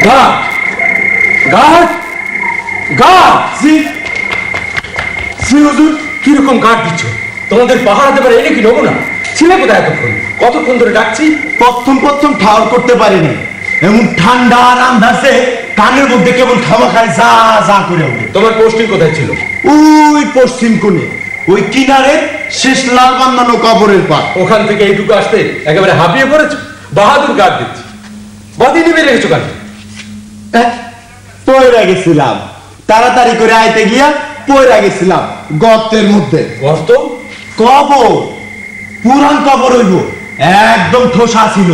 Guard guard guard Shri হুজুর কিরকম guard দিচ্ছ? তোমাদের পাহারা দেবার এনে কি নেবো না? ছিলে কোথায় এতক্ষণ? কতক্ষণ ধরে ডাকছি? প্রথম ঠাওর করতে পারিনি। এমন ঠান্ডা রান্ধাছে কানের মধ্যে কেবল খাওয়া খায় যা যা করে ওঠে। তোমার পোস্টিং কোথায় ছিল? ওই পশ্চিম কোণে, ওই কিনারে শেষ লাল বান্ধানো কবরের পার। ওখান থেকে এইটুকু আসতে একেবারে হাঁপিয়ে পড়েছো? বাহাদুর গার্ড দিচ্ছি। বাদি নেমে রেখেছো কেন? পয়রা গেছিলাম, তাড়াতাড়ি করে আইতে গিয়া পয়রা গেছিলাম গর্তের মধ্যে। গর্ত? কবর, পুরান কবর হইব, একদম ঠোসা ছিল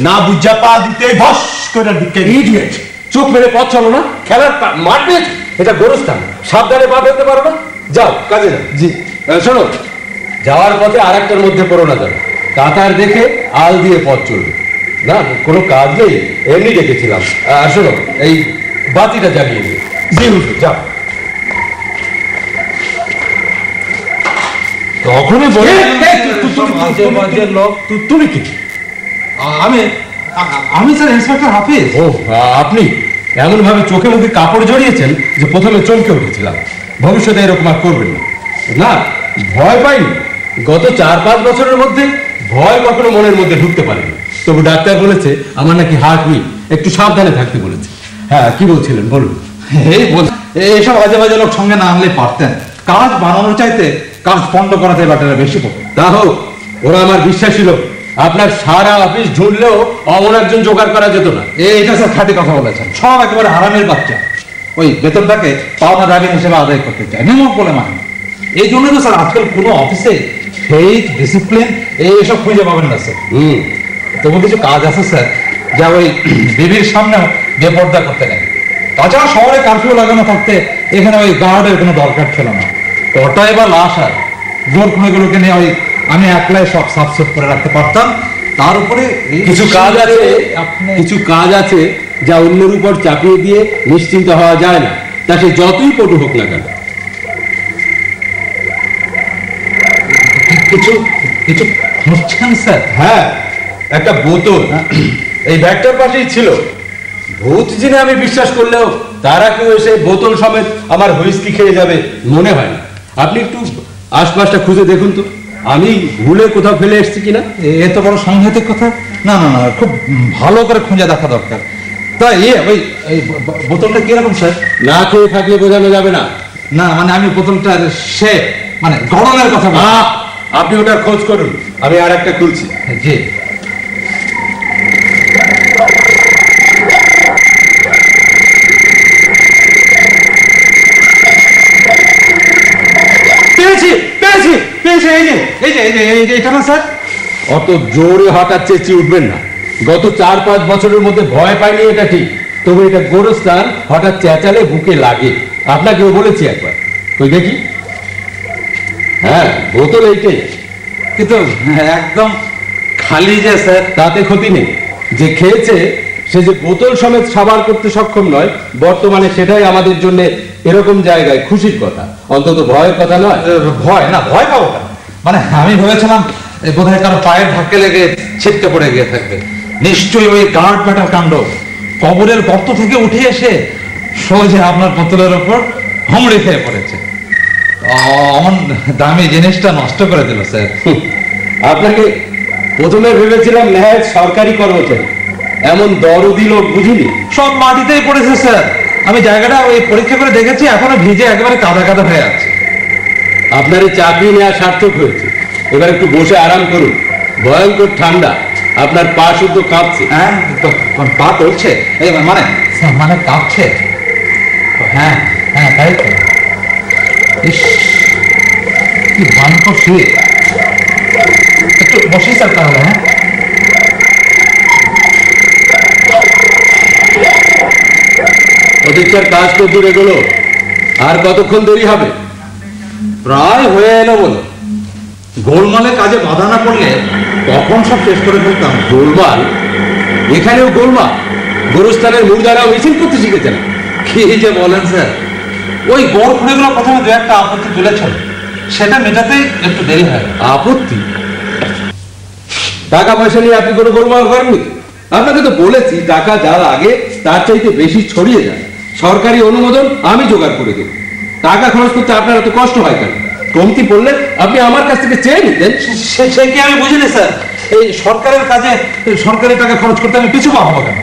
না, বুঝা পা দিতে ভস করে দিকে। ইডিয়েট! চোখ মেরে পথ চলো না, খেলার মাঠ পেয়েছ, এটা গোরস্থান, সাবধানে পা ফেলতে পারো না? যাও কাজে যাও। জি। শোনো, যাওয়ার পথে আর একটার মধ্যে পড়ো না, যাবে কাতার দেখে আল দিয়ে পথ চলবে না। কোনো কাজ নেই, এমনি ডেকেছিলাম। শোনো, এই বাতিটা জ্বালিয়ে দিও। জি হুজুর, যাও। তখনই বলে তুমি কি? আমি স্যার ইন্সপেক্টর হাফিজ। ও, আপনি এমন ভাবে চোখে মুখে কাপড় জড়িয়েছেন যে প্রথমে চমকে উঠেছিলাম। ভবিষ্যতে এরকম আর করবেন না। না, ভয় পাইনি। গত 4-5 বছরের মধ্যে ভয় কখনো মনের মধ্যে ঢুকতে পারেনি। তবু ডাক্তার বলেছে আমার নাকি হার্ট উইক, একটু সাবধানে থাকতে বলেছে। হ্যাঁ, কি বলছিলেন বলুন। এই বল, এইসব আজে বাজে লোক সঙ্গে না আনলে পারতেন। কাজ বানানোর চাইতে কাজ পণ্ড করাতে ব্যাটারা বেশি পড়ে। তা হোক, ওরা আমার বিশ্বাসী লোক। আপনার সারা অফিস ঝুঁড়লেও অমন একজন জোগাড় করা যেত না। এইটা স্যার খাঁটি কথা বলেছেন। সব একেবারে হারামের বাচ্চা। ওই বেতনটাকে পাওনা দাবি হিসেবে আদায় করতে চায়, নিমক বলে মানে। এই জন্য তো স্যার আজকাল কোনো অফিসে ফেইথ, ডিসিপ্লিন এইসব খুঁজে পাবেন না স্যার। তবু কিছু কাজ আছে স্যার, যা ওই বিবির সামনেও বেপর্দা করতে নেই। তাছাড়া শহরে কারফিউ লাগানো থাকতে এখানে ওই গার্ডের কোনো দরকার ছিল না। ওটাই বা লাশ আর জোর খুনেগুলোকে নিয়ে ওই আমি একলাই সব সাফসুফ করে রাখতে পারতাম। তার উপরে কিছু কাজ আছে যা অন্যের উপর চাপিয়ে দিয়ে নিশ্চিন্ত হওয়া যায় না, তা সে যতই পটু হোক না কেন। কিছু কিছু খুঁজছেন স্যার? হ্যাঁ, একটা বোতল এই ব্যাগটার পাশেই ছিল। ভূত জিনে আমি বিশ্বাস করলেও তারা কেউ এসে বোতল সমেত আমার হুইস্কি খেয়ে যাবে মনে হয় না। আপনি একটু আশপাশটা খুঁজে দেখুন তো, আমি ভুলে কোথাও ফেলে এসেছি কিনা। এত বড় সাংঘাতিক কথা? না না না, খুব ভালো করে খুঁজে দেখা দরকার। তা ওই বোতলটা কিরকম স্যার? না খেয়ে থাকলে বোঝানো যাবে না। না মানে আমি বোতলটার শেপ মানে গড়নের কথা বলছি। আপনি ওটার খোঁজ করুন, আমি আর একটা খুলছি। জি। পেয়েছি পেয়েছি পেয়েছি, এইটা না স্যার? অত জোরে হঠাৎ চেঁচিয়ে উঠবেন না। গত 4-5 বছরের মধ্যে ভয় পাইনি এটা ঠিক, তবে এটা গোরস্থান, হঠাৎ চেঁচালে বুকে লাগে। আপনাকেও বলেছি একবার। ওই দেখি, হ্যাঁ বোতল এইটাই, কিন্তু একদম খালি যে স্যার। তাতে ক্ষতি নেই। যে খেয়েছে সে যে বোতল সমেত সাবার করতে সক্ষম নয় বর্তমানে, সেটাই আমাদের জন্য এরকম জায়গায় খুশির কথা, অন্তত ভয়ের কথা নয়। ভয় না, ভয় পাবো কেন? মানে আমি ভেবেছিলাম বোধহয় কারো পায়ের ধাক্কে লেগে ছিটকে পড়ে গিয়ে থাকবে। নিশ্চয়ই ওই গার্ড ব্যাটার কাণ্ড। কবরের গর্ত থেকে উঠে এসে সোজা আপনার বোতলের ওপর হুমড়ি খেয়ে পড়েছে। অমন দামি জিনিসটা নষ্ট করে দিল স্যার। আপনাকে প্রথমে ভেবেছিলাম ন্যায় সরকারি কর্মচারী, এমন দরদি লোক বুঝিনি। সব মাটিতেই পড়েছে স্যার। আমি জায়গাটা ওই পরীক্ষা করে দেখেছি, এখনো ভিজে একেবারে কাদা কাদা হয়ে আছে। আপনার এই চাকরি নেওয়া সার্থক হয়েছে। এবার একটু বসে আরাম করুন। ভয়ঙ্কর ঠান্ডা, আপনার পা শুদ্ধ কাঁপছে। হ্যাঁ, পা টলছে মানে মানে কাঁপছে। হ্যাঁ হ্যাঁ, তাই তো। ইস, কি ভয়ঙ্কর শুয়ে। একটু বসি স্যার তাহলে। হ্যাঁ, প্রতীক্ষার কাজ তো দূরে গেলো, আর কতক্ষণ দেরি হবে? প্রায় হয়ে এলো বলো। গোলমালে কাজে বাধা না পড়লে কখন সব শেষ করে ফেলতাম। গোলমাল? এখানেও গোলমাল? গোরস্থানের মুর্দারাও মিছিল করতে শিখেছে না? কি যে বলেন স্যার, ওই গড় খুঁড়েগুলো প্রথমে দু একটা আপত্তি তুলেছিল, সেটা মেটাতেই একটু দেরি হয়। আপত্তি? টাকা পয়সা নিয়ে আপনি কোনো গোলমাল করেননি? আপনাকে তো বলেছি টাকা যার আগে তার চাইতে বেশি ছড়িয়ে যায়, সরকারি অনুমোদন আমি জোগাড় করে দেব। টাকা খরচ করতে আপনার এত কষ্ট হয় কেন? কমতি পড়লে আপনি আমার কাছ থেকে চেয়ে নিতেন। সে কি আমি বুঝিনি স্যার, এই সরকারের কাজে সরকারি টাকা খরচ করতে আমি কিছু পাবো কেন?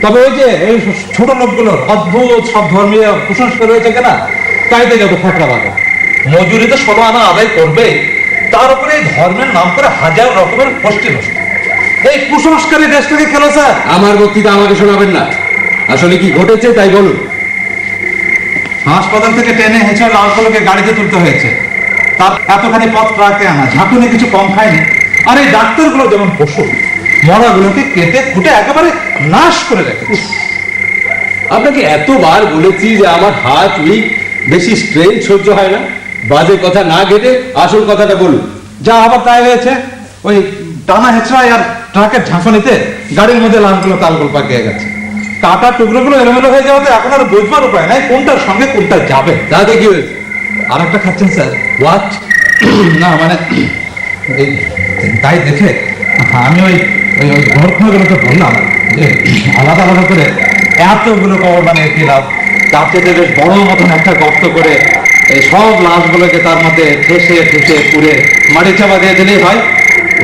তবে ওই যে এই ছোট লোকগুলোর অদ্ভুত সব ধর্মীয় কুসংস্কার রয়েছে কেনা, তাইতে যত ফাঁকড়া বাঁধা। মজুরি তো 16 আনা আদায় করবে, তার উপরে এই ধর্মের নাম করে হাজার রকমের গোষ্ঠী নষ্ট। এই কুসংস্কারী দেশটাকে খেলো স্যার। আমার বক্তৃতা আমাকে শোনাবেন না, আসলে কি ঘটেছে তাই বলুন। হাসপাতাল থেকে টেনে হেঁচে লালগুলোকে গাড়িতে তুলতে হয়েছে, তার এতখানি পথ ট্রাকে আনা, ঝাঁকুনি কিছু কম খায়নি। আর এই ডাক্তারগুলো যেমন পশু, মরাগুলোকে কেটে ফুটে একেবারে নাশ করে রেখেছে। আপনাকে এতবার বলেছি যে আমার হাত উইক, বেশি স্ট্রেন সহ্য হয় না। বাজে কথা না ঘেটে আসল কথাটা বলুন। যা আবার তাই হয়েছে, ওই টানা হেঁচড়ায় আর ট্রাকের ঝাঁকুনিতে গাড়ির মধ্যে লালগুলো তালগুলো পাকিয়ে গেছে। কাটা টুকরোগুলো এলোমেলো হয়ে যাওয়াতে এখন আর বুঝবার উপায় নাই কোনটার সঙ্গে কোনটা যাবে। তাতে কি হয়েছে? আর একটা খাচ্ছেন স্যার? হোয়াট? না মানে এই তাই দেখে আমি ওই ওই ওই ঘরখানাগুলোকে বললাম যে আলাদা আলাদা করে এতগুলো কবর বানিয়ে কি লাভ, তার থেকে বেশ বড় মতন একটা গর্ত করে এই সব লাশগুলোকে তার মধ্যে ঠেসে ঠুসে পুড়ে মাটি চাপা দিয়ে দিলেই হয়।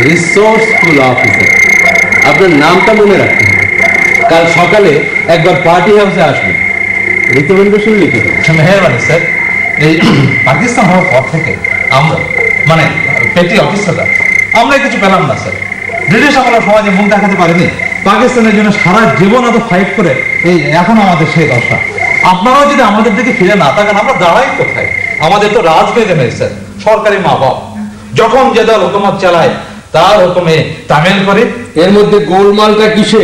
রিসোর্সফুল অফিসার, আপনার নামটা মনে রাখবেন। কাল সকালে একবার পার্টি হাউসে আসবেন, রিকমেন্ডেশন লিখে দেবেন। মেহরবানি স্যার। এই পাকিস্তান হওয়ার পর থেকে আমরা মানে পেটি অফিসাররা আমরা কিছু পেলাম না স্যার। ব্রিটিশ আমরা সমাজে মুখ দেখাতে পারিনি, পাকিস্তানের জন্য সারা জীবন এত ফাইট করে এই এখন আমাদের সেই দশা। আপনারাও যদি আমাদের দিকে ফিরে না থাকেন আমরা দাঁড়াই কোথায়? আমাদের তো রাজ বেঁধে নেই স্যার, সরকারি মা বাপ যখন যে দল হুকুমত চালায় তার হুকুমে তামিল করে। এর মধ্যে গোলমালটা কিসে?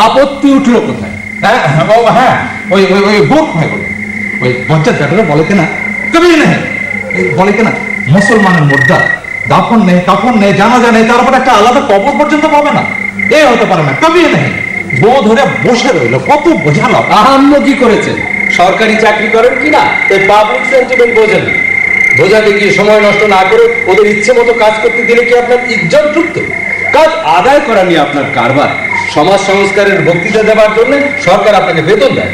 আপত্তি উঠলো কোথায়? হ্যাঁ হ্যাঁ ওই ওই ওই বুক হয় বলে ওই পঞ্চায়েত ব্যাটারা বলে কিনা কবি নেই, বলে কিনা মুসলমানের মুদ্রা দাফন নেই, কাফন নেই, জানাজা নেই, তার উপর একটা আলাদা কবর পর্যন্ত পাবে না। এ হতে পারে না, কবি নেই। বউ ধরে বসে রইলো, কত বোঝালো। আহাম্য কি করেছেন? সরকারি চাকরি করেন কিনা তাই পাবলিক সেন্টিমেন্ট বোঝেন। বোঝাতে গিয়ে সময় নষ্ট না করে ওদের ইচ্ছে মতো কাজ করতে দিলে কি আপনার ইজ্জত যুক্ত? কাজ আদায় করা নিয়ে আপনার কারবার। সমাজ সংস্কারের বক্তৃতা দেওয়ার জন্য সরকার আপনাকে বেতন দেয়,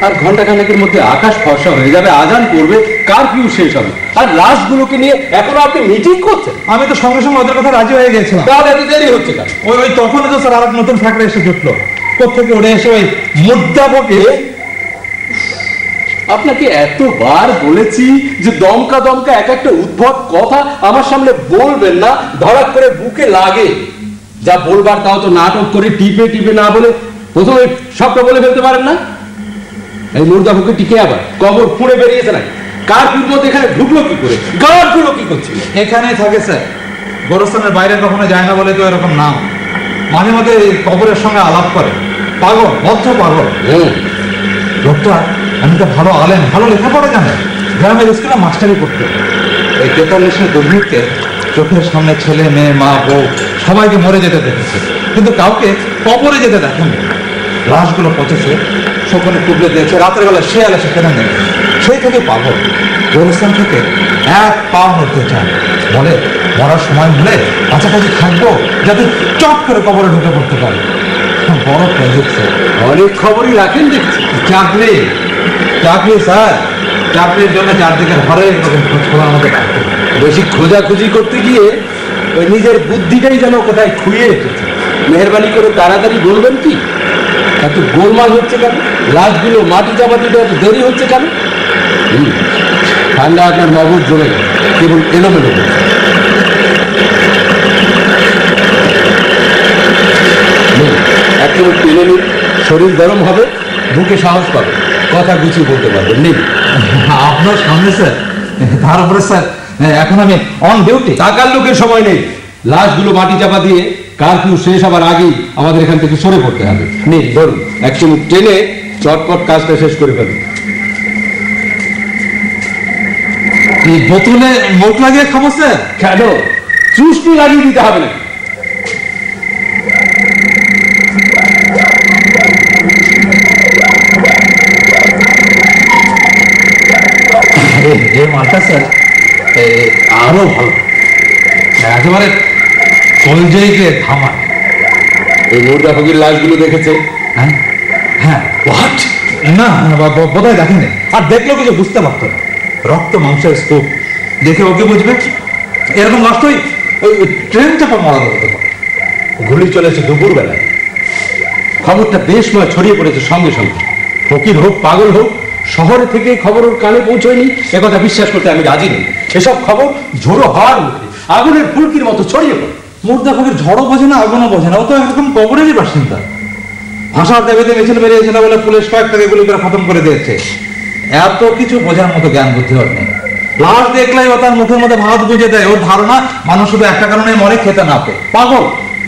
আর ঘন্টাখানেকের মধ্যে আকাশ ফর্সা হয়ে যাবে, আজান পড়বে, কারফিউ শেষ হবে, আর লাশগুলোকে নিয়ে এখনো আপনি মিটিং করছেন। আমি তো সঙ্গে সঙ্গে ওদের কথা রাজি হয়ে গেছিলাম। তাহলে এত দেরি হচ্ছে কেন? ওই ওই তখনই তো স্যার আর এক নতুন ফাঁকড়া এসে জুটলো, কোথেকে উঠে এসে ওই মুদ্রাবকে। আপনাকে এতবার বলেছি যে দমকা দমকা এক একটা উদ্ভট কথা আমার সামনে বলবেন না, ধরাক করে বুকে লাগে। যা বলবার তাও তো নাটক করে টিপে টিপে না বলে প্রথমে সবটা বলে ফেলতে পারেন না। এই মুর্দা বুকে টিকে আবার কবর ফুঁড়ে বেরিয়েছে না, কারফিউর মধ্যে এখানে ঢুকলো কি করে? গার্ডগুলো কি করছিল? এখানেই থাকে স্যার, গোরস্থানের বাইরে কখনো যায় না বলে তো এরকম নাম। মাঝে মাঝে কবরের সঙ্গে আলাপ করে, পাগল, বদ্ধ পাগল লোকটা। আমি তো ভালো আলেন, ভালো লেখাপড়া জানে, গ্রামের স্কুলে মাস্টারি করতে। এই 43-এর দুর্ভিক্ষে চোখের সামনে ছেলে মেয়ে মা বউ সবাইকে মরে যেতে দেখেছে, কিন্তু কাউকে কবরে যেতে দেখেনি। লাশগুলো পচেছে, শোকনে টুকরে দিয়েছে, রাতের বেলা শেয়ালে সেখানে নেই। সেই থেকে পাগল, গোরস্থান থেকে এক পা নড়তে চায়। বলে মরার সময় হলে কাছাকাছি থাকবো যাতে চট করে কবরে ঢুকে পড়তে পারে। বড় প্রজেক্ট স্যার। অনেক খবরই রাখেন দেখছি। চাকরি চাকরি স্যার, চাকরির জন্য চারদিকের হরেক রকম খোঁজ খবর আমাদের রাখতে হবে। বেশি খোঁজাখুঁজি করতে গিয়ে ওই নিজের বুদ্ধিটাই যেন কোথায় খুইয়ে রেখেছে। মেহরবানি করে তাড়াতাড়ি বলবেন কি এত গোলমাল হচ্ছে কেন? লাশগুলো মাটি চাপা দিতে এত দেরি হচ্ছে কেন? ঠান্ডা আপনার মগজ জমে গেল, কেবল এলোমেলো হচ্ছে। একেবারে টেনে নিন, শরীর গরম হবে, বুকে সাহস পাবে, কথা গুছিয়ে বলতে পারবেন। নিন। আপনার সামনে স্যার, তার উপরে স্যার এখন আমি অন ডিউটি। টাকার লোকের সময় নেই। লাশগুলো মাটি চাপা দিয়ে কারফিউ শেষ হবার আগেই আমাদের এখান থেকে সরে পড়তে হবে। নিন ধরুন, এক চুমুক টেনে চটপট কাজটা শেষ করে ফেলুন। এই বোতলে মুখ লাগিয়ে খাবো স্যার? কেন? চুষ্টি লাগিয়ে দিতে হবে না। এই মালটা স্যার আরো ভালো, একেবারে কলজেকে থামা। এই মুর্দা ফকির লাশগুলো দেখেছে, হ্যাঁ হ্যাঁ হোয়াট? না বোধহয় দেখেনি, আর দেখলেও কিছু বুঝতে পারতো না। রক্ত মাংসের স্তূপ দেখে ওকে বুঝবে এরকম লাস্ট ওই ট্রেন চাপা মরা হতে পারে। গুলি চলেছে দুপুর বেলায়, খবরটা বেশ নয় ছড়িয়ে পড়েছে সঙ্গে সঙ্গে। ফকির হোক পাগল হোক, শহরে থেকে খবর ওর কানে পৌঁছয়নি একথা বিশ্বাস করতে আমি রাজি নেই। এসব খবর ঝোড়ো হওয়ার মুখে আগুনের ফুলকির মতো ছড়িয়ে পড়ে। মুর্দা ফকির ঝড়ও বোঝে না আগুনও বোঝে না, ও তো একরকম কবরেরই বাসিন্দা। ভাষার দেবীতে মিছিল বেরিয়েছিল বলে পুলিশ কয়েকটাকে গুলি করে খতম করে দিয়েছে। এত কিছু বোঝার মতো জ্ঞান বুদ্ধি ওর নেই। লাশ দেখলেই ও তার মুখের মধ্যে ভাত বুঝে দেয়। ওর ধারণা মানুষ শুধু একটা কারণে মরে, খেতে না পেয়ে। পাগল,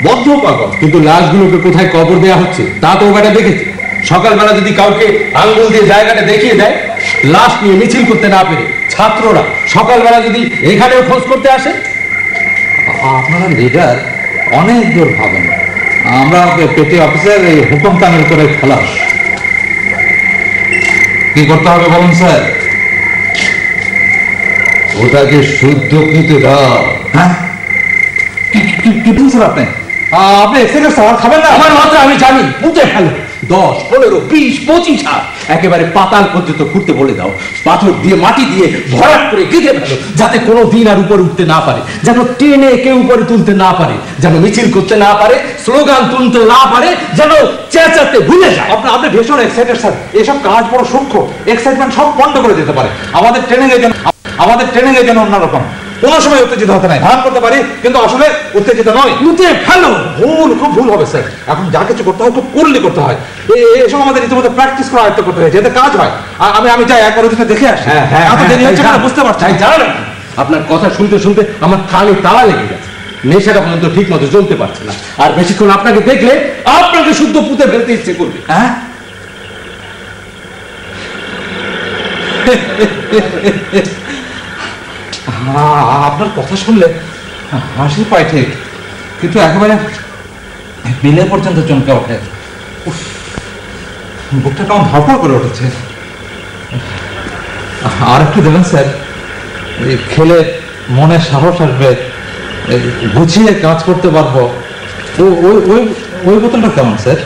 বদ্ধ পাগল। কিন্তু লাশগুলোকে কোথায় কবর দেওয়া হচ্ছে তা তো ও বেটা দেখেছে। সকালবেলা যদি কাউকে আঙ্গুল দিয়ে জায়গাটা দেখিয়ে দেয়, লাশ নিয়ে মিছিল করতে না পেরে ছাত্ররা সকালবেলা যদি এখানেও খোঁজ করতে আসে। আপনারা লিডার অনেক দূর ভাবেন। আমরা পেটি অফিসের এই হুকুম তামিল করে খালাস। কি করতে হবে বলুন স্যার? ওটাকে শুদ্ধ খেতে দাও। হ্যাঁ কি বলছেন আপনি? আপনি এক্সিডেন্ট স্যার খাবেন না? আমার মাত্রা আমি জানি, বুঝে ফেলো। 10, 15, 20, 25 হাত একেবারে পাতাল পর্যন্ত ঘুরতে বলে দাও। পাথর দিয়ে মাটি দিয়ে ভরাট করে গেঁথে ফেলো, যাতে কোনো দিন আর উপরে উঠতে না পারে, যেন টেনে কেউ উপরে তুলতে না পারে, যেন মিছিল করতে না পারে, স্লোগান তুলতে না পারে, যেন চেঁচাতে ভুলে যায়। আপনি ভীষণ এক্সাইটেড স্যার। এসব কাজ বড় সূক্ষ্ম, এক্সাইটমেন্ট সব বন্ধ করে দিতে পারে। আমাদের ট্রেনিং এর জন্য অন্যরকম। কোনো সময় উত্তেজিত হতে নাই, ধারণ করতে পারি কিন্তু আসলে উত্তেজিত নয়। মুতে ফেলো। খুব ভুল হবে স্যার। এখন যা কিছু করতে হয় খুব কুললি করতে হয়। এসব আমাদের ইতিমধ্যে প্র্যাকটিস করা আয়ত্ত করতে হয়, যাতে কাজ হয়। আমি চাই একবার ওদিকে দেখে আসি। এত দেরি হচ্ছে না, বুঝতে পারছি। জানেন আপনার কথা শুনতে শুনতে আমার কানে তালা লেগে গেছে। নেশাটা পর্যন্ত ঠিক মতো জ্বলতে পারছে না। আর বেশিক্ষণ আপনাকে দেখলে আপনাকে শুদ্ধ পুঁতে ফেলতে ইচ্ছে করবে। হ্যাঁ, আপনার কথা শুনলে হাসি পায় ঠিক, কিন্তু একেবারে বিলে পর্যন্ত চমকে ওঠে। বুকটা কেমন ধরপড় করে উঠেছে। আর একটু দেবেন স্যার? এই খেলে মনে সাহস আসবে, গুছিয়ে কাজ করতে পারবো। ওই বোতলটা কেমন স্যার?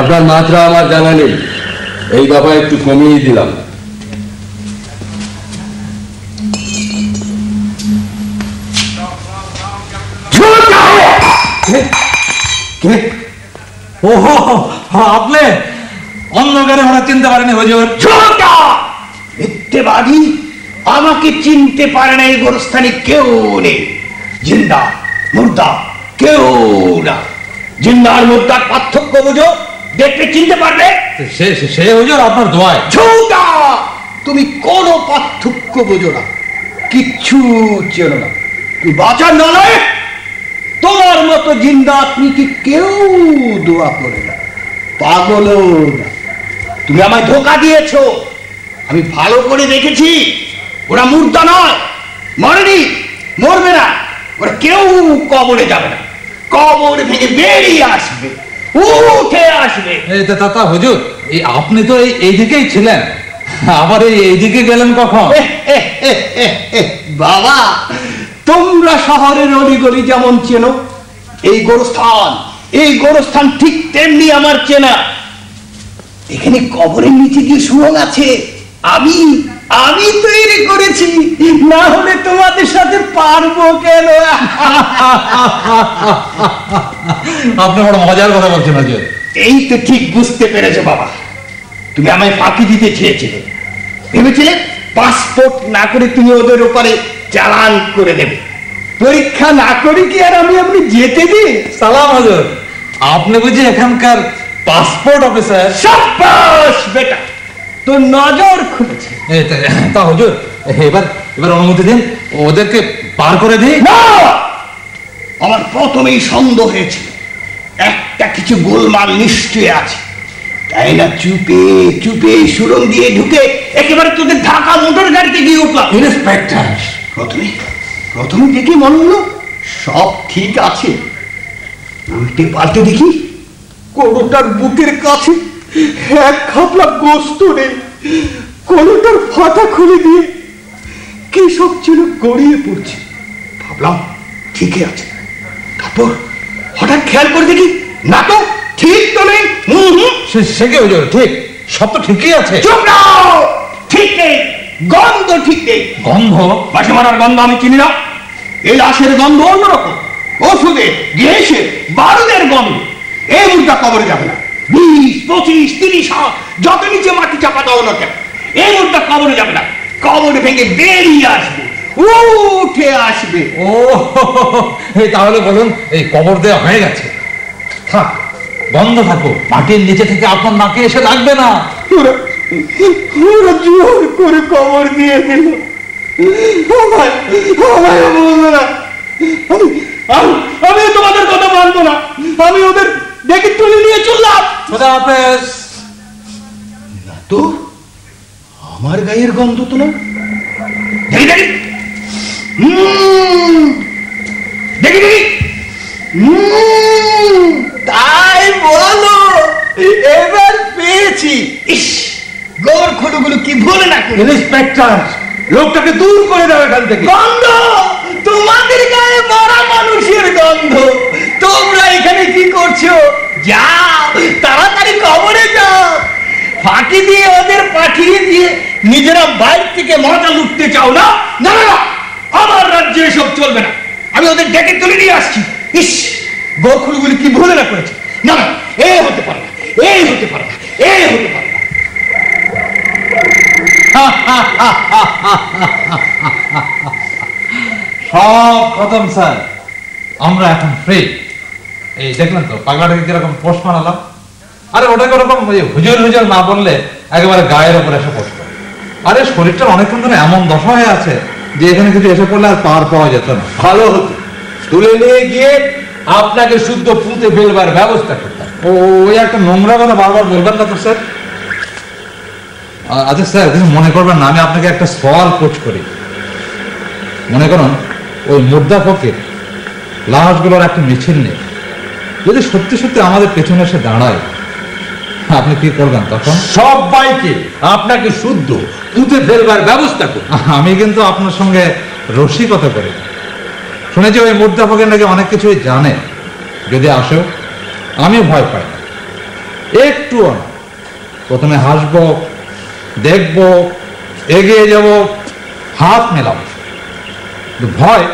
আপনার মাত্রা আমার জানা নেই, এই দফা একটু কমিয়ে দিলাম। ওহো, আপনি অন্ধকারে ওরা চিনতে পারেনি হুজুর? মিথ্যেবাদী, আমাকে চিনতে পারে না এই গোরস্থানে কেউ নেই। জিন্দা মুর্দা কেউ না। জিন্দা আর মুর্দার পার্থক্য বুঝো, দেখতে চিনতে পারবে? সে হুজুর আপনার দোয়ায়। ঝুঁটা, তুমি কোনো পার্থক্য বোঝো না, কিচ্ছু চেনো না। তুমি বাঁচার নয়, তোমার মতো জিন্দা আত্মীকে কেউ দোয়া করে না, পাগলও না। তুমি আমায় ধোকা দিয়েছো। আমি ভালো করে দেখেছি, ওরা মুর্দা নয়, মরেনি, মরবে না। ওরা কেউ কবরে যাবে না, কবর ভেঙে বেরিয়ে আসবে, উঠে আসবে। তা হুজুর, আপনি তো এই দিকেই ছিলেন, আবার এই দিকে গেলেন কখন? বাবা, তোমরা শহরের অলিগলি যেমন চেনো, এই গোরস্থান ঠিক তেমনি আমার চেনা। এখানে কবরের নিচে যে সুড়ঙ্গ আছে, আমি তৈরি করেছি, না হলে তোমাদের সাথে পারবো কেন? আপনি বড় মজার কথা বলছেন হুজুর। এই তো ঠিক বুঝতে পেরেছো বাবা। তুমি আমায় ফাঁকি দিতে চেয়েছিলে, ভেবেছিলে পাসপোর্ট না করে তুমি ওদের উপরে চালান করে দেবে। পরীক্ষা না করে কি আর আমি যেতে দিই? সালাম হুজুর, আপনি বুঝি এখানকার পাসপোর্ট অফিসার? সাব্বাস বেটা, তোর নজর খুলেছে। তা হুজুর, এবার অনুমতি দিন, ওদেরকে পার করে দিই। না, আমার প্রথমেই সন্দেহ হয়েছিল একটা কিছু গোলমাল নিশ্চয়ই আছে, তাই না চুপে চুপে সুড়ঙ্গ দিয়ে ঢুকে একেবারে তোদের ঢাকা মোটর গাড়িতে গিয়ে উঠলাম। ইন্সপেক্টর, প্রথমে দেখি মনে হলো সব ঠিক আছে, উল্টে পাল্টে দেখি কোনোটার বুকের কাছে এক খাপলা গোস্ত নেই, কোনোটার ফাটা খুলে দিয়ে কি সব ছিল গড়িয়ে পড়ছে। ভাবলাম ঠিকই আছে, তারপর হঠাৎ খেয়াল করে দেখি না তো, ঠিক তো নেই। সে কি হুজুর? ঠিক, সব তো ঠিকই আছে। চুপ নাও, ঠিক নেই, গন্ধ ঠিক নেই। গন্ধ? বাসি মারার গন্ধ আমি চিনি না। এই লাশের গন্ধ অন্যরকম, ওষুধের, গ্যাসের, বারুদের গন্ধ। এই মুরগা কবরে যাবে না। 20, 25, 30 হাত যত নিচে মাটি চাপা দাও না কেন, এই মুরগা কবরে যাবে না। কবর ভেঙে বেরিয়ে আসবে, উঠে আসবে। ও তাহলে বলুন এই কবর দেওয়া হয়ে গেছে, থাক বন্ধ থাকো, মাটির নিচে থেকে আপনার নাকে এসে লাগবে না। ওরা জোর করে কবর দিয়ে দিল। আমি তোমাদের কথা মানবো না, আমি ওদের ডেকে তুলে নিয়ে চললাম। না তো, আমার গায়ের গন্ধ তো না। দেখি দেখি দেখি দেখি, তাই বলো, এবার পেয়েছি। ইস, গোর খুঁড়ুগুলো কি ভুলে না করে। ইন্সপেক্টর, লোকটাকে দূর করে দাও এখান থেকে। গন্ধ তোমাদের গায়ে মরা মানুষের গন্ধ। তোমরা এখানে কি করছো? যাও তাড়াতাড়ি কবরে যাও। ফাঁকি দিয়ে ওদের পাঠিয়ে দিয়ে নিজেরা বাইরে থেকে মজা লুটতে চাও না? না না না, আমার রাজ্যে এসব চলবে না। আমি ওদের ডেকে তুলে নিয়ে আসছি। ইস, গোরখুলগুলি কি ভুলে না করেছে। না না, এই হতে পারে না, এই হতে পারে না, এই হতে পারে না। সব খতম স্যার, আমরা এখন ফ্রি। এই দেখলেন তো পাগলাটাকে কিরকম পোষ মানালাম। আরে ওটাকে ওরকম হুজুর হুজুর না বললে একেবারে গায়ের উপর এসে পোষ করে। আরে শরীরটা অনেকক্ষণ ধরে এমন দশা হয়ে আছে যে এখানে কিছু এসে পড়লে আর পার পাওয়া যেত না। ভালো হতো তুলে নিয়ে গিয়ে আপনাকে শুদ্ধ পুঁতে ফেলবার ব্যবস্থা করতাম। ওই একটা নোংরা কথা বারবার বলবেন না তো স্যার। আচ্ছা স্যার, কিছু মনে করবেন না, আমি আপনাকে একটা সওয়াল কোচ করি। মনে করুন ওই মুর্দা ফকির লাশগুলোর একটা মিছিল নেই, যদি সত্যি সত্যি আমাদের পেছনে এসে দাঁড়ায়, আপনি কি করবেন তখন? সবাইকে আপনাকে শুদ্ধ পুঁতে ফেলবার ব্যবস্থা করুন। আমি কিন্তু আপনার সঙ্গে রসিকতা করি। শুনেছি ওই মুর্দা ফকির নাকি অনেক কিছুই জানে। যদি আসেও আমিও ভয় পাই না, একটুও না। প্রথমে হাসবো, দেখবো, এগিয়ে যাব, হাত মেলাবো, ভয়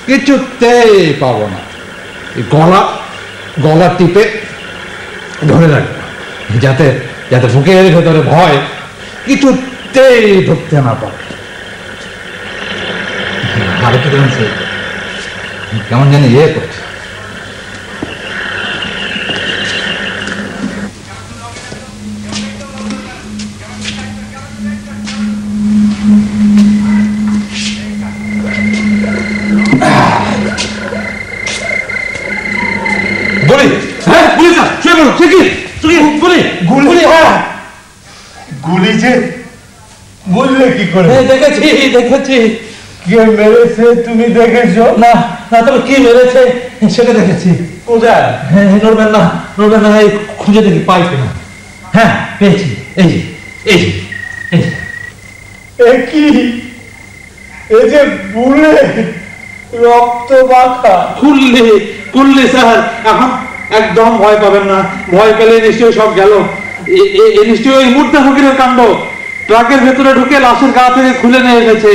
কিছুতেই পাবো না। গলা টিপে ধরে রাখবো, যাতে যাতে বুকের ভেতরে ভয় কিছুতেই ঢুকতে না পারে। আর কি কেমন জানি করছে। গুলি যে বললে কি করে? দেখেছি দেখেছি। কে মেরেছে তুমি দেখেছো? না না, তবে কি মেরেছে সেটা দেখেছি। কোথায়? নড়বেন না, নড়বেন না, এই খুঁজে দেখি পাই কিনা। হ্যাঁ পেয়েছি, এই যে এই যে এই যে। এ কি? এ যে বুলে রক্ত মাখা। খুললে স্যার, এখন একদম ভয় পাবেন না। ভয় পেলে নিশ্চয়ই সব গেল। নিশ্চয়ই ওই মুর্দা ফকিরের কাণ্ড। ট্রাকের ভেতরে ঢুকে লাশের গা থেকে খুলে নিয়ে এসেছে,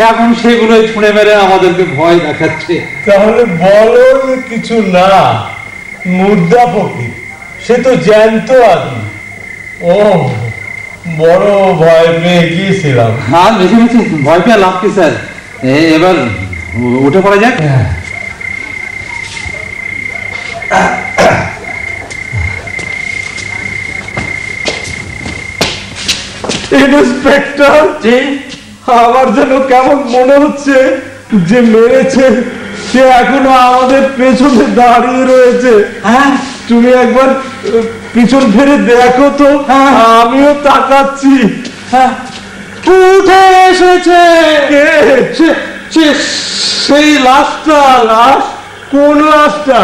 এখন সেগুলোই ছুঁড়ে মেরে আমাদেরকে ভয় দেখাচ্ছে। তাহলে বলো যে কিছু না, মুর্দা ফকির সে তো জ্যান্ত আদমি। ও বড় ভয় পেয়ে গিয়েছিলাম। হ্যাঁ বেশি বেশি ভয় পেয়ে লাভ কি স্যার। এবার উঠে পড়া যাক। ইন্সপেক্টর, আমার যেন কেমন মনে হচ্ছে যে মেরেছে সে এখনো আমাদের পেছনে দাঁড়িয়ে রয়েছে। হ্যাঁ তুমি একবার পিছন ফিরে দেখো তো। আমিও তাকাচ্ছি। উঠে এসেছে সেই লাশটা। লাশ? কোন লাশটা?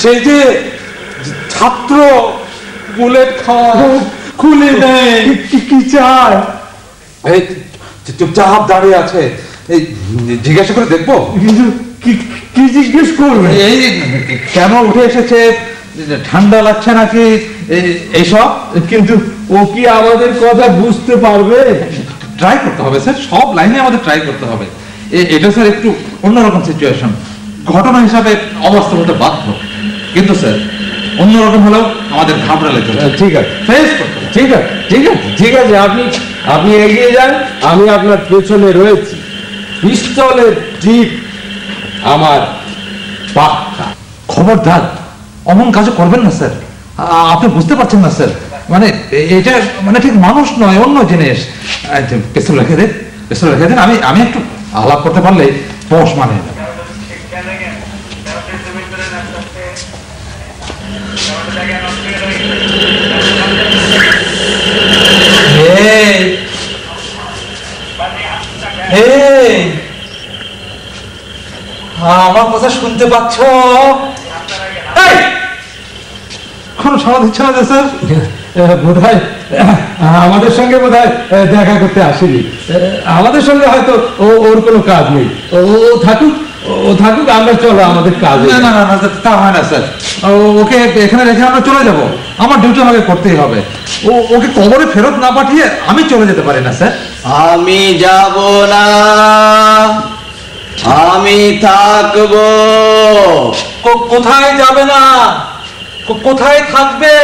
সে যে ছাত্র বুলেট খাওয়া। খুলে নেই। কি চায়? চুপচাপ দাঁড়িয়ে আছে। এই জিজ্ঞাসা করে দেখবো কিন্তু কি জিজ্ঞেস করবে? এই কেন উঠে এসেছে, ঠান্ডা লাগছে নাকি, এইসব। কিন্তু ও কি আমাদের কথা বুঝতে পারবে? ট্রাই করতে হবে স্যার, সব লাইনে আমাদের ট্রাই করতে হবে। এটা স্যার একটু অন্যরকম সিচুয়েশন, ঘটনা হিসাবে অবাস্তব হতে বাধ্য, কিন্তু স্যার অন্যরকম হলেও আমাদের ঘাবড়ালে চলবে। ঠিক আছে, ফেস করতে হবে। ঠিক আছে, ঠিক আছে, ঠিক আছে, আপনি এগিয়ে যান, আমি আপনার পেছনে রয়েছি। পিস্তলের টিপ আমার পাক্কা। খবরদার অমন কাজ করবেন না স্যার, আপনি বুঝতে পারছেন না স্যার, মানে এটা মানে ঠিক মানুষ নয়, অন্য জিনিস। পেছন রেখে দেন, পেছন রেখে দেন, আমি একটু আলাপ করতে পারলে পোষ মানে যাবে। আমার কথা শুনতে পাচ্ছ? কোনো সাড়া দিচ্ছে না স্যার। বোধহয় আমাদের সঙ্গে বোধহয় দেখা করতে আসেনি, আমাদের সঙ্গে হয়তো ওর কোনো কাজ নেই। ও থাকুক, আমরা চলো আমাদের কাজ। না না না, তা হয় না স্যার, ওকে এখানে রেখে আমরা চলে যাব, আমার ডিউটি আমাকে করতেই হবে। ওকে কবরে ফেরত না পাঠিয়ে আমি চলে যেতে পারি না স্যার। আমি যাব না, আমি থাকবো। কোথায় যাবে না, কোথায় থাকবে?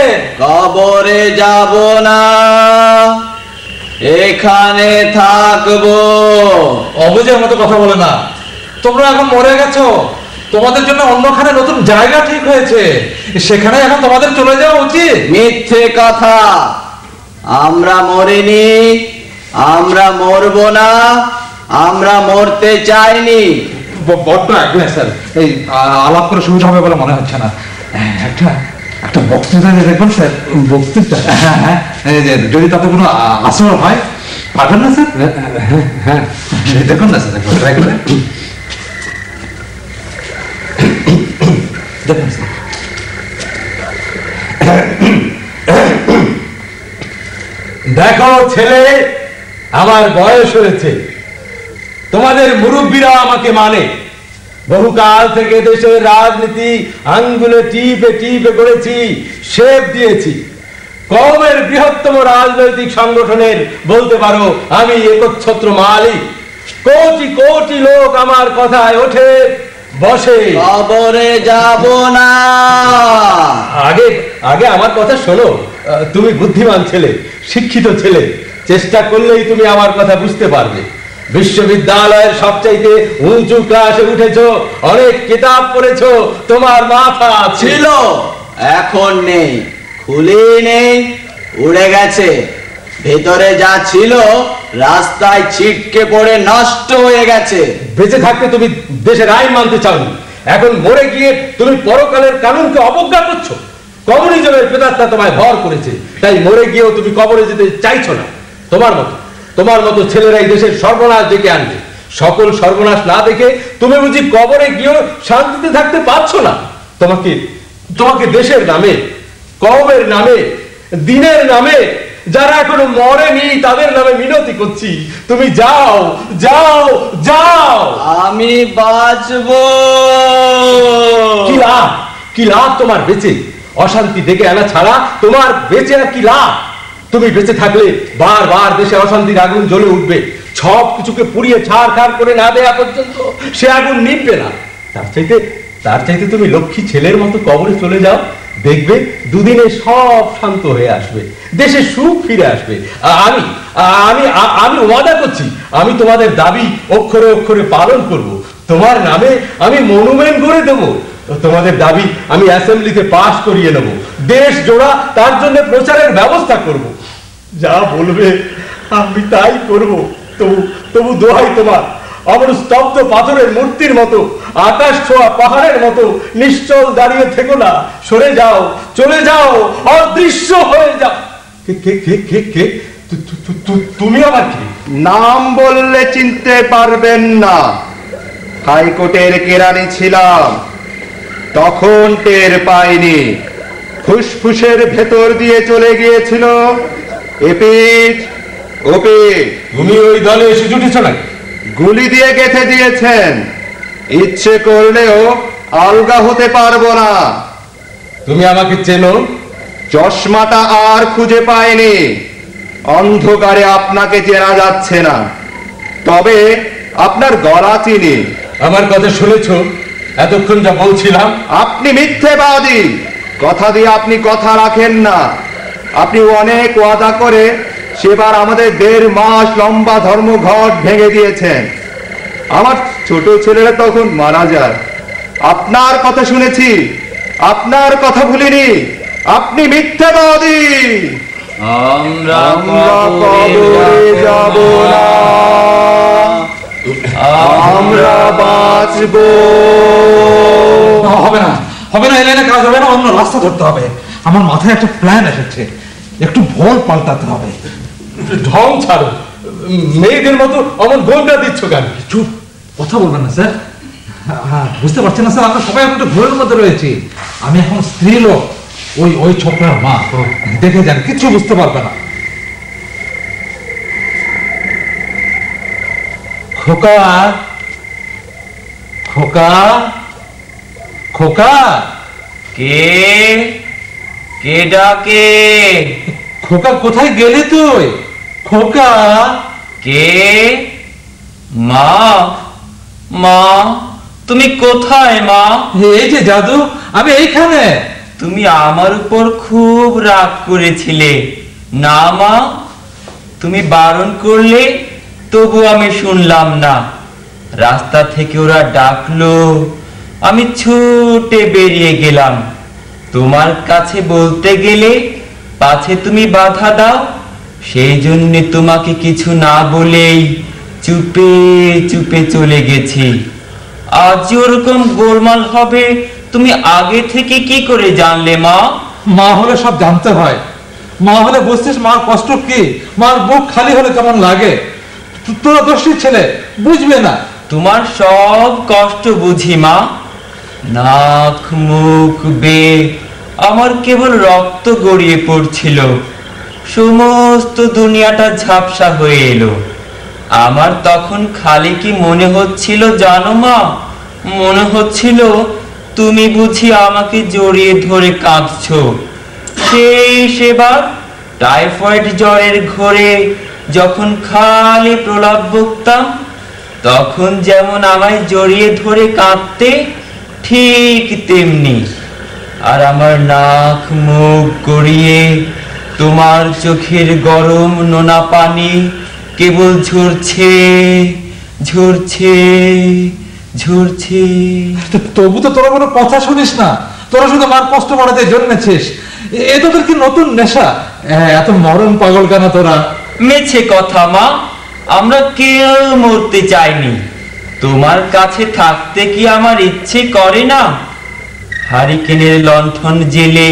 কবরে যাব না, এখানে থাকবো। অবুঝের মতো কথা বলে না, তোমরা এখন মরে গেছো, তোমাদের জন্য অন্যখানে নতুন জায়গা ঠিক হয়েছে, সেখানে এখন তোমাদের চলে যাওয়া উচিত। মিথ্যে কথা, আমরা মরিনি, আমরা মরবো না, আমরা মরতে চাইনি। বড্ড একলা স্যার, এই আলাপ করে সুবিধা হবে বলে মনে হচ্ছে না। একটা বক্তৃতা দেখবেন স্যার, বক্তৃতা? হ্যাঁ হ্যাঁ, যদি তাতে কোনো আসর হয় পারবেন না স্যার? হ্যাঁ, দেখুন না স্যার, ট্রাই করে দেখুন স্যার। দেখো ছেলে, আমার বয়স হয়েছে, তোমাদের মুরব্বীরা আমাকে মানে। বহুকাল থেকে দেশের রাজনীতি আঙ্গুলে টিপে টিপে করেছি, শেপ দিয়েছি। কওমের বৃহত্তম রাজনৈতিক সংগঠনের বলতে পারো আমি একচ্ছত্র মালিক। কোটি কোটি লোক আমার কথায় ওঠে বসে। কবরে যাব না। আগে আমার কথা শোনো, তুমি বুদ্ধিমান ছেলে, শিক্ষিত ছেলে, চেষ্টা করলেই তুমি আমার কথা বুঝতে পারবে। বিশ্ববিদ্যালয়ের সবচাইতে উঁচু ক্লাসে উঠেছো, অনেক কিতাব পড়েছো, তোমার মাথা ছিল, এখন নেই, খুলি নেই, উড়ে গেছে। ভেতরে যা ছিল রাস্তায় ছিটকে পড়ে নষ্ট হয়ে গেছে। বেঁচে থাকতে তুমি দেশের আইন মানতে চাওনি, এখন মরে গিয়ে তুমি পরকালের কানুনকে অবজ্ঞা করছো। কমিউনিজমের প্রেতাত্মা তোমায় ভর করেছে, তাই মরে গিয়েও তুমি কবরে যেতে চাইছো না। তোমার মতো ছেলেরাই দেশের সর্বনাশ ডেকে আনবে। সকল সর্বনাশ না দেখে তুমি বুঝি কবরে গিয়েও শান্তিতে থাকতে পারছো না? তোমাকে দেশের নামে, কওমের নামে, দিনের নামে, যারা এখনো মরেনি তাদের নামে মিনতি করছি, তুমি যাও যাও যাও। আমি বাঁচবো। কি লাভ তোমার বেঁচে? অশান্তি ডেকে আনা ছাড়া তোমার বেঁচে আর কি লাভ? তুমি বেঁচে থাকলে বারবার দেশে অশান্তির আগুন জ্বলে উঠবে, সব কিছুকে পুড়িয়ে ছাড়খাড় করে না দেয়া পর্যন্ত সে আগুন নিভবে না। তার চাইতে তুমি লক্ষ্মী ছেলের মতো কবরে চলে যাও, দেখবে দুদিনে সব শান্ত হয়ে আসবে, দেশে সুখ ফিরে আসবে। আমি ওয়াদা করছি, আমি তোমাদের দাবি অক্ষরে অক্ষরে পালন করব। তোমার নামে আমি মনুমেন্ট গড়ে দেবো, তোমাদের দাবি আমি অ্যাসেম্বলিতে পাস করিয়ে নেব, দেশ জোড়া তার জন্য প্রচারের ব্যবস্থা করব। যা বলবে আমি তাই করব। তবু দোহাই তোমার, আমার স্তব্ধ পাথরের মূর্তির মতো, আকাশ ছোঁয়া পাহাড়ের মতো নিশ্চল দাঁড়িয়ে থেকো না, সরে যাও, চলে যাও, অদৃশ্য হয়ে যাও। কে তুমি আবার কি? নাম বললে চিনতে পারবেন না। হাইকোর্টের কেরানি ছিলাম, তখন টের পাইনি। ফুসফুসের ভেতর দিয়ে চলে গিয়েছিল এপিঠ গোপী, তুমি ওই দলে এসে জুটেছ নাকি? গুলি দিয়ে গেঁথে দিয়েছেন, ইচ্ছে করলেও আলগা হতে পারবো না। তুমি আমাকে চেনো? চশমাটা আর খুঁজে পাইনি, অন্ধকারে আপনাকে চেনা যাচ্ছে না, তবে আপনার গলা চিনি। আমার কথা শুনেছ এতক্ষণ যা বলছিলাম? আপনি মিথ্যেবাদী, কথা দিয়ে আপনি কথা রাখেন না। আপনি অনেক ওয়াদা করে সেবার আমাদের 1.5 মাস লম্বা ধর্মঘট ভেঙে দিয়েছেন। আমার ছোট ছেলেরা তখন মারা যায়, আপনার কথা শুনেছি, আপনার কথা ভুলিনি। আপনি মিথ্যাবাদী। আমরা কবরে যাব না, আমরা বাঁচবো। হবে না, হবে না, এই লাইনে কাজ হবে না, অন্য রাস্তা ধরতে হবে। আমার মাথায় একটা প্ল্যান এসেছে, একটু ভোল পাল্টাতে হবে। ঢং ছাড়ো, মেয়েদের মতো অমন গোলটা দিচ্ছ কেন? চুপ, কথা বলবেন না স্যার। হ্যাঁ, বুঝতে পারছেন না স্যার, আমরা সবাই এখন একটু ভুলের মধ্যে রয়েছি। আমি এখন স্ত্রী লোক, ওই ছোকরার মা, দেখে যান, কিচ্ছু বুঝতে পারবে না। খোকা, খোকা, খোকা, কে কে ডাকে? খোকা কোথায় গেলি তুই? খোকা, কে? মা, মা তুমি কোথায় মা? এই যে জাদু, আমি এইখানে। তুমি আমার উপর খুব রাগ করেছিলে না মা? তুমি বারণ করলে তবু আমি শুনলাম না। রাস্তা থেকে ওরা ডাকলো, আমি ছুটে বেরিয়ে গেলাম। তোমার কাছে বলতে গেলে পাছে তুমি বাধা দাও, সেই জন্য তোমাকে কিছু না বলেই চুপে চুপে চলে গেছি। আজ ওরকম গোলমাল হবে তুমি আগে থেকে কি করে জানলে মা? মা হলে সব জানতে হয়, মা হলে বুঝছিস মার কষ্ট কি, মার বুক খালি হলে কেমন লাগে। তোরা দোষী ছেলে, বুঝবে না। তোমার সব কষ্ট বুঝি মা। নাক মুখ বেয়ে আমার কেবল রক্ত গড়িয়ে পড়ছিল, সমস্ত দুনিয়াটা ঝাপসা হয়ে এলো। আমার তখন খালি কি মনে হচ্ছিল জানো মা? মনে হচ্ছিল তুমি বুঝি আমাকে জড়িয়ে ধরে কাঁদছো। সেই সেবার টাইফয়েড জ্বরের ঘোরে যখন খালি প্রলাপ বকতাম, তখন যেমন আমায় জড়িয়ে ধরে কাঁদতে, ঠিক তেমনি। আর আমার নাক মুখ গড়িয়ে তোমার চোখের গরম নোনা পানি কেবল ঝরছে ঝরছে ঝরছে। তবু তো তোরা কোনো কথা শুনিস না, তোরা শুধু মার কষ্ট বাড়াতে জন্মেছিস। এ তোদের কি নতুন নেশা? এত মরণ পাগল কেন তোরা? মিছে কথা মা, আমরা কেউ মরতে চাইনি। তোমার কাছে থাকতে কি আমার ইচ্ছে করে না? হারিকেনের লণ্ঠন জেলে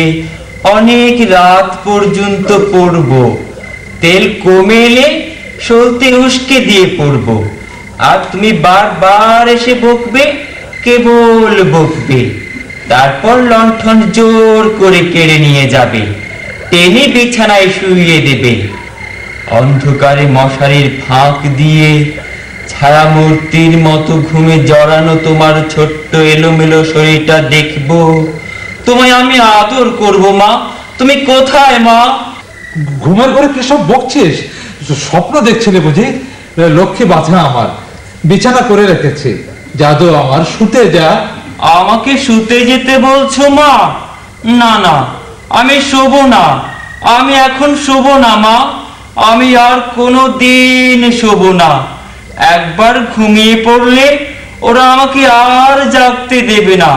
অনেক রাত পর্যন্ত পড়ব, তেল কমে এলে সলতে উস্কে দিয়ে পড়ব, আর তুমি বারবার এসে বকবে, কেবল বকবে। তারপর লণ্ঠন জোর করে কেড়ে নিয়ে যাবে, টেনে বিছানায় শুইয়ে দেবে। অন্ধকারে মশারির ফাঁক দিয়ে ছায়ামূর্তির মতো ঘুমে জড়ানো তোমার ছোট্ট এলোমেলো শরীরটা দেখবো, তোমায় আমি আদর করব মা। তুমি কোথায় মা? ঘুমের ঘরে কি সব বকছিস? স্বপ্ন দেখছিলে বুঝি? লক্ষ্মী বাছা আমার, বিছানা করে রেখেছি। জাদু আমার, শুতে যা। আমাকে শুতে যেতে বলছো মা? না না, আমি শোবো না, আমি এখন শোবো না মা। আমি আর কোনো দিন শোবো না। একবার ঘুমিয়ে পড়লে ওরা আমাকে আর জাগতে দেবে না।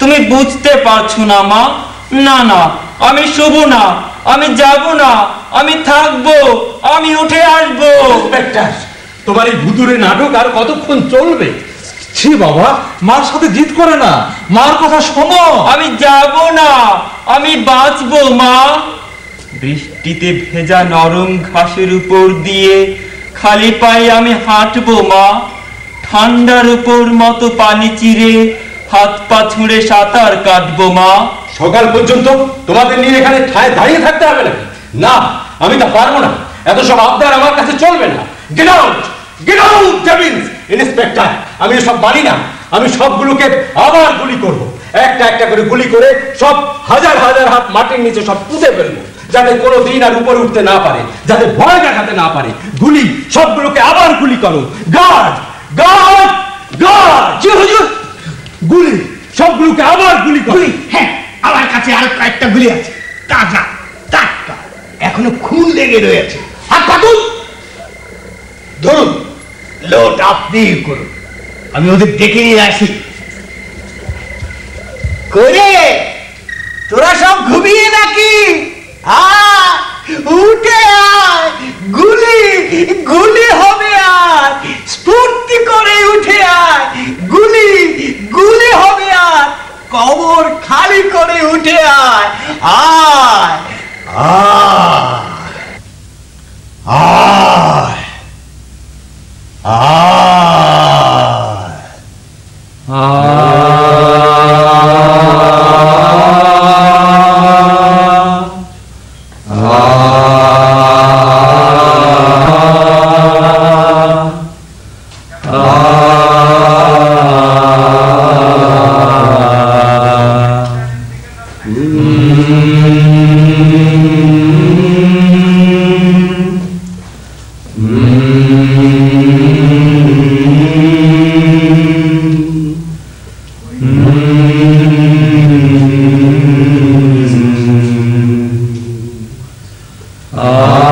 তুমি বুঝতে পারছো না মা? না না, আমি শোবো না, আমি যাব না, আমি থাকবো, আমি উঠে আসবো। ইন্সপেক্টর, তোমার এই ভুতুরে নাটক আর কতক্ষণ চলবে? ছি বাবা, মার সাথে জিদ করে না, মার কথা শোনো। আমি যাব না, আমি বাঁচবো মা। বৃষ্টিতে ভেজা নরম ঘাসের উপর দিয়ে খালি পায়ে আমি হাঁটবো মা। ঠান্ডার উপর মতো পানি চিরে হাত পা ছুঁড়ে সাঁতার কাটবো মা। সকাল পর্যন্ত তোমাদের নিয়ে এখানে ঠায় দাঁড়িয়ে থাকতে হবে নাকি? না, আমি তা পারবো না। এত সব আবদার আমার কাছে চলবে না। Get out, get out Devil's. Inspector, আমি এসব মানি না। আমি সবগুলোকে আবার গুলি করব, একটা একটা করে গুলি করে সব হাজার হাজার হাত মাটির নিচে সব পুঁতে ফেলবো, যাতে কোনো দিন আর উপরে উঠতে না পারে, যাতে ভয় দেখাতে না পারে। গুলি, সবগুলোকে আবার গুলি করো। Guard, guard, guard. জি হুজুর। গুলি, সবগুলোকে আবার গুলি করো। গুলি, হ্যাঁ, আমার কাছে আর কয়েকটা গুলি আছে, তাজা টাটকা, এখনো খুন লেগে রয়েছে। হাত পাতুন, ধরুন, লোড আপনি করুন, আমি ওদের ডেকে নিয়ে আসি। করে তোরা সব ঘুমিয়ে নাকি? উঠে আয়, গুলি গুলি হবে, আর স্ফূর্তি করে উঠে আয়, গুলি গুলি হবে, আর কবর খালি করে উঠে আয়, আয় আয় Ah